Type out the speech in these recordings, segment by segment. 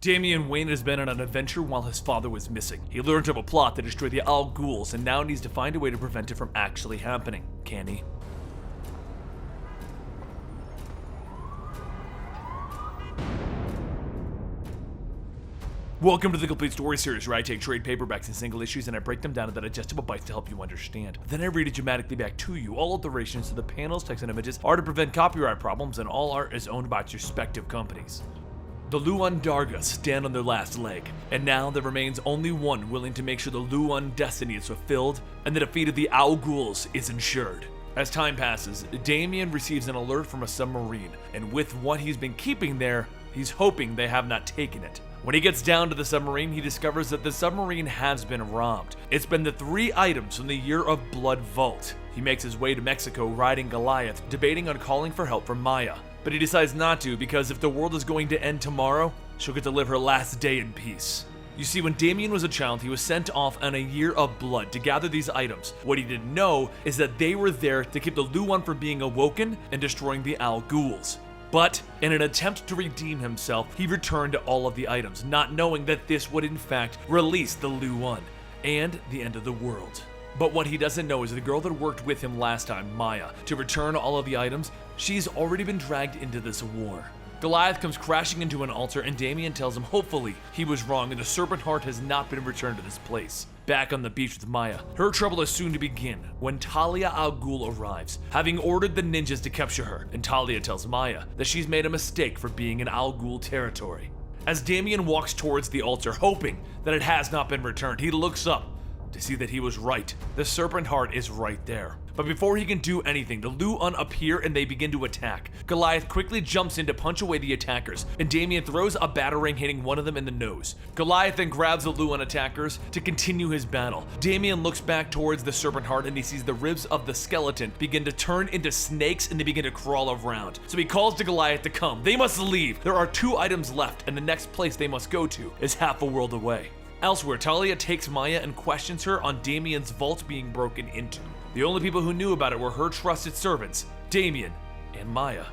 Damian Wayne has been on an adventure while his father was missing. He learned of a plot to destroy the Al Ghouls and now needs to find a way to prevent it from actually happening. Can he? Welcome to the Complete Story Series, where I take trade paperbacks and single issues and I break them down into digestible bites to help you understand. Then I read it dramatically back to you. All alterations to the panels, text, and images are to prevent copyright problems, and all art is owned by its respective companies. The Luan Darga stand on their last leg, and now there remains only one willing to make sure the Luan destiny is fulfilled and the defeat of the Al Ghouls is ensured. As time passes, Damian receives an alert from a submarine, and with what he's been keeping there, he's hoping they have not taken it. When he gets down to the submarine, he discovers that the submarine has been robbed. It's been the 3 items from the Year of Blood vault. He makes his way to Mexico riding Goliath, debating on calling for help from Maya. But he decides not to, because if the world is going to end tomorrow, she'll get to live her last day in peace. You see, when Damian was a child, he was sent off on a Year of Blood to gather these items. What he didn't know is that they were there to keep the Luan from being awoken and destroying the Al Ghouls. But in an attempt to redeem himself, he returned all of the items, not knowing that this would in fact release the Luan and the end of the world. But what he doesn't know is the girl that worked with him last time, Maya, to return all of the items, she's already been dragged into this war. Goliath comes crashing into an altar, and Damian tells him hopefully he was wrong and the serpent heart has not been returned to this place. Back on the beach with Maya, her trouble is soon to begin when Talia Al Ghul arrives, having ordered the ninjas to capture her, and Talia tells Maya that she's made a mistake for being in Al Ghul territory. As Damian walks towards the altar, hoping that it has not been returned, he looks up to see that he was right. The serpent heart is right there. But before he can do anything, the Luan appear and they begin to attack. Goliath quickly jumps in to punch away the attackers, and Damian throws a batarang, hitting one of them in the nose. Goliath then grabs the Luan attackers to continue his battle. Damian looks back towards the serpent heart and he sees the ribs of the skeleton begin to turn into snakes and they begin to crawl around. So he calls to Goliath to come. They must leave. There are 2 items left, and the next place they must go to is half a world away. Elsewhere, Talia takes Maya and questions her on Damian's vault being broken into. The only people who knew about it were her trusted servants, Damian and Maya.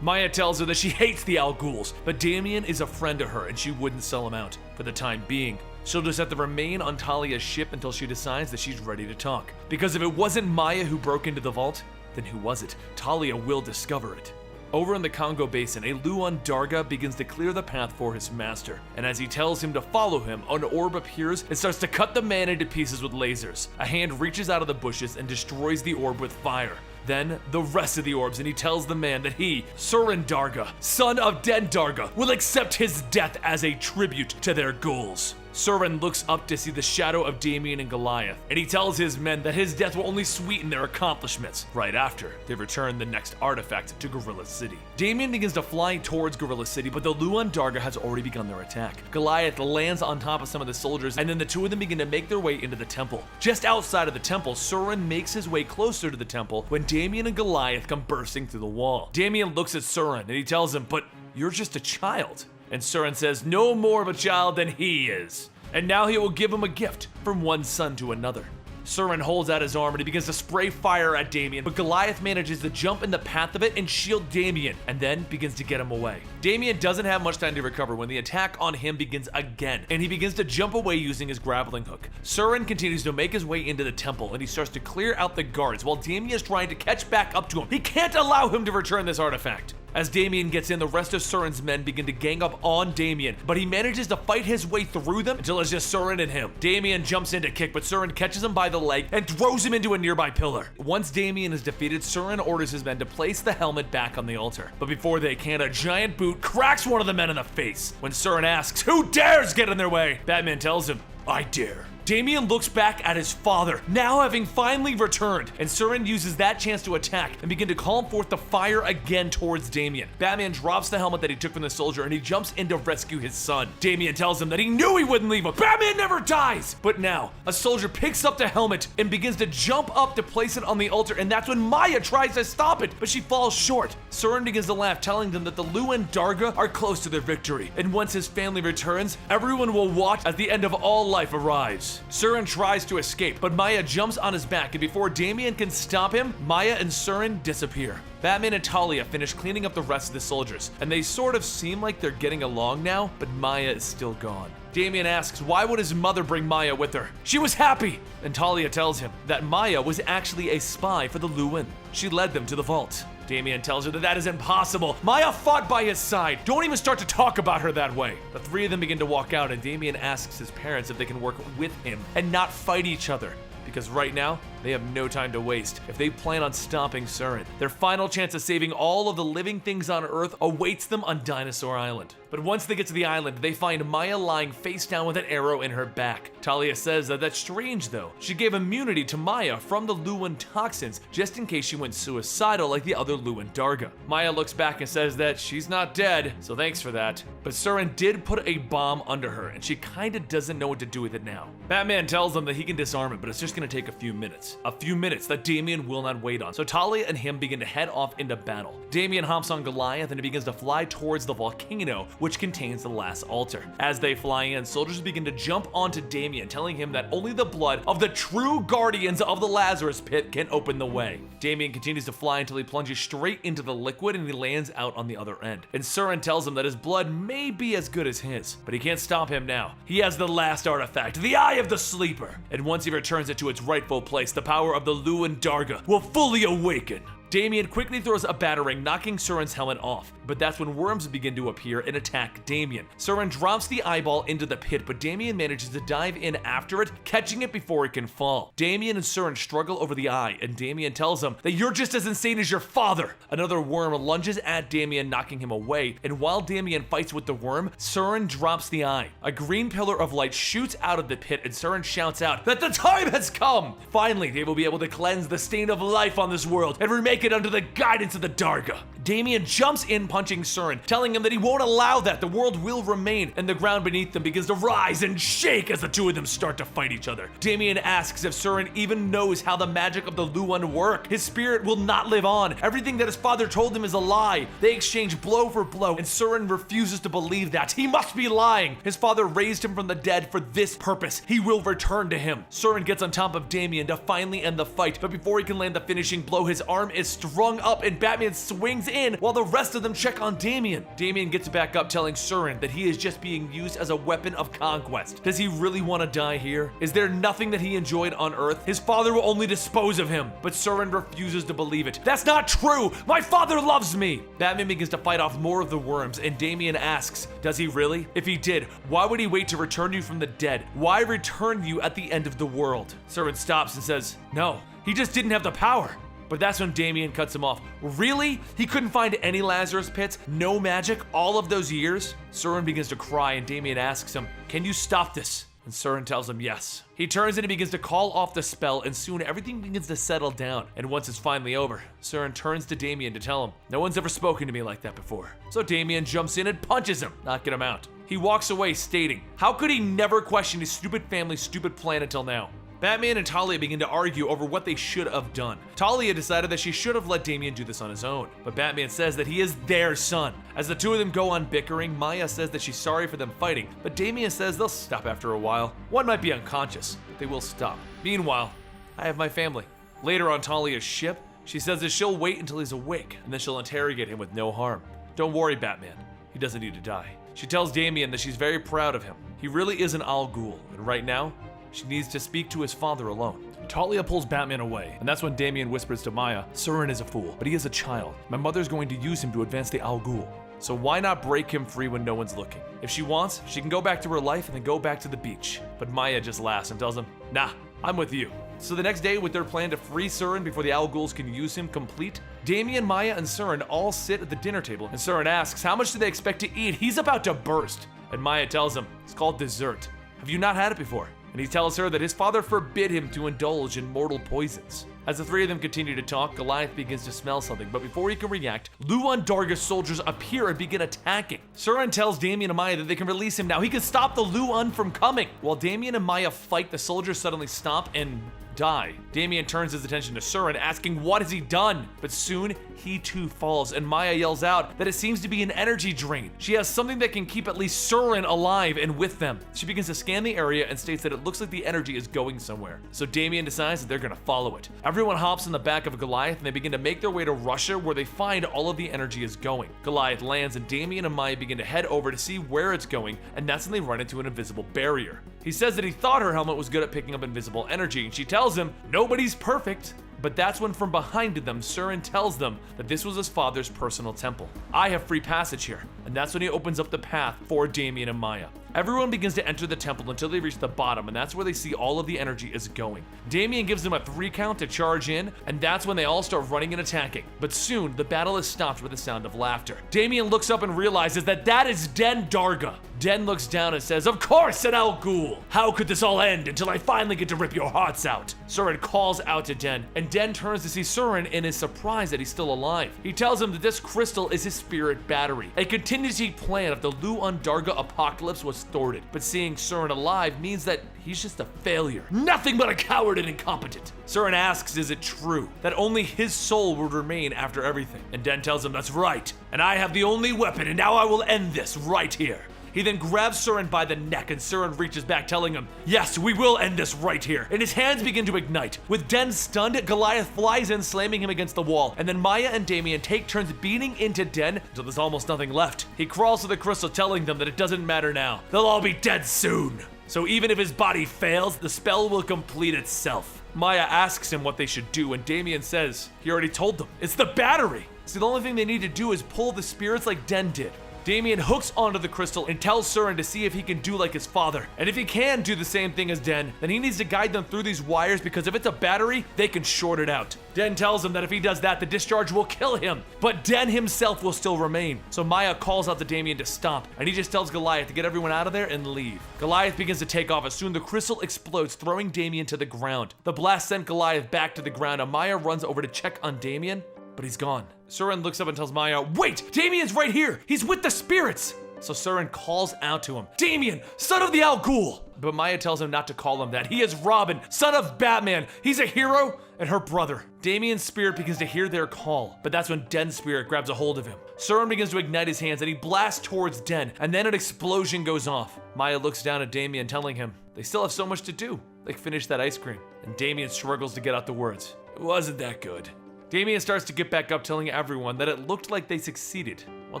Maya tells her that she hates the Al Ghouls, but Damian is a friend to her and she wouldn't sell him out. For the time being, she'll just have to remain on Talia's ship until she decides that she's ready to talk. Because if it wasn't Maya who broke into the vault, then who was it? Talia will discover it. Over in the Congo Basin, a Luan Darga begins to clear the path for his master, and as he tells him to follow him, an orb appears and starts to cut the man into pieces with lasers. A hand reaches out of the bushes and destroys the orb with fire. Then, the rest of the orbs, and he tells the man that he, Surin Darga, son of Den Darga, will accept his death as a tribute to their goals. Surin looks up to see the shadow of Damian and Goliath, and he tells his men that his death will only sweeten their accomplishments. Right after, they return the next artifact to Gorilla City. Damian begins to fly towards Gorilla City, but the Luan Darga has already begun their attack. Goliath lands on top of some of the soldiers, and then the 2 of them begin to make their way into the temple. Just outside of the temple, Surin makes his way closer to the temple when Damian and Goliath come bursting through the wall. Damian looks at Surin, and he tells him, "But you're just a child." And Surin says, "No more of a child than he is." And now he will give him a gift from one son to another. Surin holds out his arm and he begins to spray fire at Damian, but Goliath manages to jump in the path of it and shield Damian, and then begins to get him away. Damian doesn't have much time to recover when the attack on him begins again, and he begins to jump away using his grappling hook. Surin continues to make his way into the temple, and he starts to clear out the guards while Damian is trying to catch back up to him. He can't allow him to return this artifact. As Damian gets in, the rest of Surin's men begin to gang up on Damian, but he manages to fight his way through them until it's just Surin and him. Damian jumps in to kick, but Surin catches him by the leg and throws him into a nearby pillar. Once Damian is defeated, Surin orders his men to place the helmet back on the altar. But before they can, a giant boot cracks one of the men in the face. When Surin asks, "Who dares get in their way?" Batman tells him, "I dare." Damian looks back at his father, now having finally returned, and Surin uses that chance to attack and begin to call forth the fire again towards Damian. Batman drops the helmet that he took from the soldier and he jumps in to rescue his son. Damian tells him that he knew he wouldn't leave him. Batman never dies! But now, a soldier picks up the helmet and begins to jump up to place it on the altar, and that's when Maya tries to stop it, but she falls short. Surin begins to laugh, telling them that the Luan Darga are close to their victory, and once his family returns, everyone will watch as the end of all life arrives. worse. Surin tries to escape, but Maya jumps on his back, and before Damian can stop him, Maya and Surin disappear. Batman and Talia finish cleaning up the rest of the soldiers, and they sort of seem like they're getting along now, but Maya is still gone. Damian asks why would his mother bring Maya with her? She was happy! And Talia tells him that Maya was actually a spy for the Luan. She led them to the vault. Damian tells her that that is impossible. Maya fought by his side. Don't even start to talk about her that way. The three of them begin to walk out, and Damian asks his parents if they can work with him and not fight each other. Because right now, they have no time to waste if they plan on stopping Surin. Their final chance of saving all of the living things on Earth awaits them on Dinosaur Island. But once they get to the island, they find Maya lying face down with an arrow in her back. Talia says that that's strange though. She gave immunity to Maya from the Luan toxins just in case she went suicidal like the other Luan Darga. Maya looks back and says that she's not dead, so thanks for that. But Surin did put a bomb under her and she kinda doesn't know what to do with it now. Batman tells them that he can disarm it, but it's just gonna take a few minutes. A few minutes that Damian will not wait on. So Talia and him begin to head off into battle. Damian hops on Goliath and he begins to fly towards the volcano, which contains the last altar. As they fly in, soldiers begin to jump onto Damian, telling him that only the blood of the true guardians of the Lazarus Pit can open the way. Damian continues to fly until he plunges straight into the liquid and he lands out on the other end. And Surin tells him that his blood may be as good as his, but he can't stop him now. He has the last artifact, the Eye of the Sleeper. And once he returns it to its rightful place, the power of the Luan Darga will fully awaken. Damian quickly throws a batarang, knocking Surin's helmet off, but that's when worms begin to appear and attack Damian. Surin drops the eyeball into the pit, but Damian manages to dive in after it, catching it before it can fall. Damian and Surin struggle over the eye, and Damian tells him that you're just as insane as your father. Another worm lunges at Damian, knocking him away, and while Damian fights with the worm, Surin drops the eye. A green pillar of light shoots out of the pit, and Surin shouts out that the time has come! Finally, they will be able to cleanse the stain of life on this world and remake it under the guidance of the Darga. Damian jumps in, punching Surin, telling him that he won't allow that. The world will remain, and the ground beneath them begins to rise and shake as the two of them start to fight each other. Damian asks if Surin even knows how the magic of the Luan work. His spirit will not live on. Everything that his father told him is a lie. They exchange blow for blow, and Surin refuses to believe that. He must be lying. His father raised him from the dead for this purpose. He will return to him. Surin gets on top of Damian to finally end the fight, but before he can land the finishing blow, his arm is strung up and Batman swings in while the rest of them check on Damian. Damian gets back up, telling Surin that he is just being used as a weapon of conquest. Does he really want to die here? Is there nothing that he enjoyed on Earth? His father will only dispose of him, but Surin refuses to believe it. That's not true! My father loves me! Batman begins to fight off more of the worms, and Damian asks, does he really? If he did, why would he wait to return you from the dead? Why return you at the end of the world? Surin stops and says, no, he just didn't have the power. But that's when Damian cuts him off. Really? He couldn't find any Lazarus pits? No magic? All of those years? Surin begins to cry and Damian asks him, can you stop this? And Surin tells him yes. He turns and he begins to call off the spell, and soon everything begins to settle down. And once it's finally over, Surin turns to Damian to tell him, no one's ever spoken to me like that before. So Damian jumps in and punches him, knocking him out. He walks away stating, how could he never question his stupid family's stupid plan until now? Batman and Talia begin to argue over what they should have done. Talia decided that she should have let Damian do this on his own, but Batman says that he is their son. As the two of them go on bickering, Maya says that she's sorry for them fighting, but Damian says they'll stop after a while. One might be unconscious, but they will stop. Meanwhile, I have my family. Later on Talia's ship, she says that she'll wait until he's awake, and then she'll interrogate him with no harm. Don't worry, Batman. He doesn't need to die. She tells Damian that she's very proud of him. He really is an Al Ghul, and right now, she needs to speak to his father alone. Talia pulls Batman away, and that's when Damian whispers to Maya, Surin is a fool, but he is a child. My mother's going to use him to advance the Al Ghul. So why not break him free when no one's looking? If she wants, she can go back to her life and then go back to the beach. But Maya just laughs and tells him, nah, I'm with you. So the next day, with their plan to free Surin before the Al Ghuls can use him complete, Damian, Maya, and Surin all sit at the dinner table, and Surin asks how much do they expect to eat? He's about to burst. And Maya tells him, it's called dessert. Have you not had it before? And he tells her that his father forbid him to indulge in mortal poisons. As the three of them continue to talk, Goliath begins to smell something, but before he can react, Luan Darga's soldiers appear and begin attacking. Surin tells Damian and Maya that they can release him now. He can stop the Luan from coming. While Damian and Maya fight, the soldiers suddenly stop and die. Damian turns his attention to Surin, asking what has he done? But soon, he too falls, and Maya yells out that it seems to be an energy drain. She has something that can keep at least Surin alive and with them. She begins to scan the area and states that it looks like the energy is going somewhere. So Damian decides that they're gonna follow it. Everyone hops in the back of Goliath and they begin to make their way to Russia, where they find all of the energy is going. Goliath lands and Damian and Maya begin to head over to see where it's going, and that's when they run into an invisible barrier. He says that he thought her helmet was good at picking up invisible energy, and she tells him, nobody's perfect. But that's when from behind them, Surin tells them that this was his father's personal temple. I have free passage here, and that's when he opens up the path for Damian and Maya. Everyone begins to enter the temple until they reach the bottom, and that's where they see all of the energy is going. Damian gives them a 3 count to charge in, and that's when they all start running and attacking. But soon, the battle is stopped with a sound of laughter. Damian looks up and realizes that that is Den Darga. Den looks down and says, of course, an Al Ghul! How could this all end until I finally get to rip your hearts out? Surin calls out to Den, and Den turns to see Surin and is surprised that he's still alive. He tells him that this crystal is his spirit battery, a contingency plan if the Lu'an Darga apocalypse was thwarted. But seeing Surin alive means that he's just a failure. Nothing but a coward and incompetent. Surin asks, is it true that only his soul would remain after everything? And Den tells him, that's right, and I have the only weapon, and now I will end this right here. He then grabs Surin by the neck, and Surin reaches back, telling him, yes, we will end this right here. And his hands begin to ignite. With Den stunned, Goliath flies in, slamming him against the wall. And then Maya and Damian take turns beating into Den until there's almost nothing left. He crawls to the crystal, telling them that it doesn't matter now. They'll all be dead soon. So even if his body fails, the spell will complete itself. Maya asks him what they should do, and Damian says, he already told them. It's the battery. So the only thing they need to do is pull the spirits like Den did. Damian hooks onto the crystal and tells Surin to see if he can do like his father. And if he can do the same thing as Den, then he needs to guide them through these wires, because if it's a battery, they can short it out. Den tells him that if he does that, the discharge will kill him, but Den himself will still remain. So Maya calls out to Damian to stop, and he just tells Goliath to get everyone out of there and leave. Goliath begins to take off as soon the crystal explodes, throwing Damian to the ground. The blast sent Goliath back to the ground, and Maya runs over to check on Damian, but he's gone. Surin looks up and tells Maya, wait, Damian's right here. He's with the spirits. So Surin calls out to him, Damian, son of the Al Ghul. But Maya tells him not to call him that. He is Robin, son of Batman. He's a hero and her brother. Damian's spirit begins to hear their call, but that's when Den's spirit grabs a hold of him. Surin begins to ignite his hands and he blasts towards Den, and then an explosion goes off. Maya looks down at Damian, telling him they still have so much to do. Like finish that ice cream. And Damian struggles to get out the words. It wasn't that good. Damian starts to get back up, telling everyone that it looked like they succeeded. Well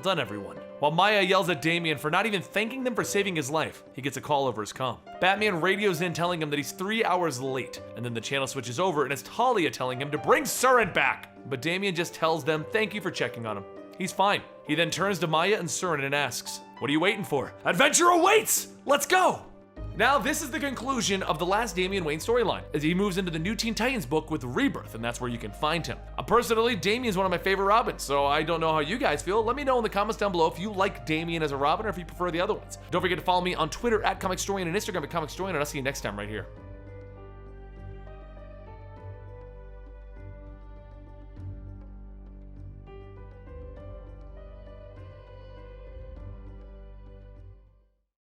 done, everyone. While Maya yells at Damian for not even thanking them for saving his life, he gets a call over his comm. Batman radios in, telling him that he's 3 hours late, and then the channel switches over and it's Talia telling him to bring Surin back. But Damian just tells them thank you for checking on him. He's fine. He then turns to Maya and Surin and asks, what are you waiting for? Adventure awaits! Let's go! Now, this is the conclusion of the last Damian Wayne storyline, as he moves into the new Teen Titans book with Rebirth, and that's where you can find him. Personally, Damian's one of my favorite Robins, so I don't know how you guys feel. Let me know in the comments down below if you like Damian as a Robin or if you prefer the other ones. Don't forget to follow me on Twitter at Comicstorian and Instagram at Comicstorian, and I'll see you next time right here.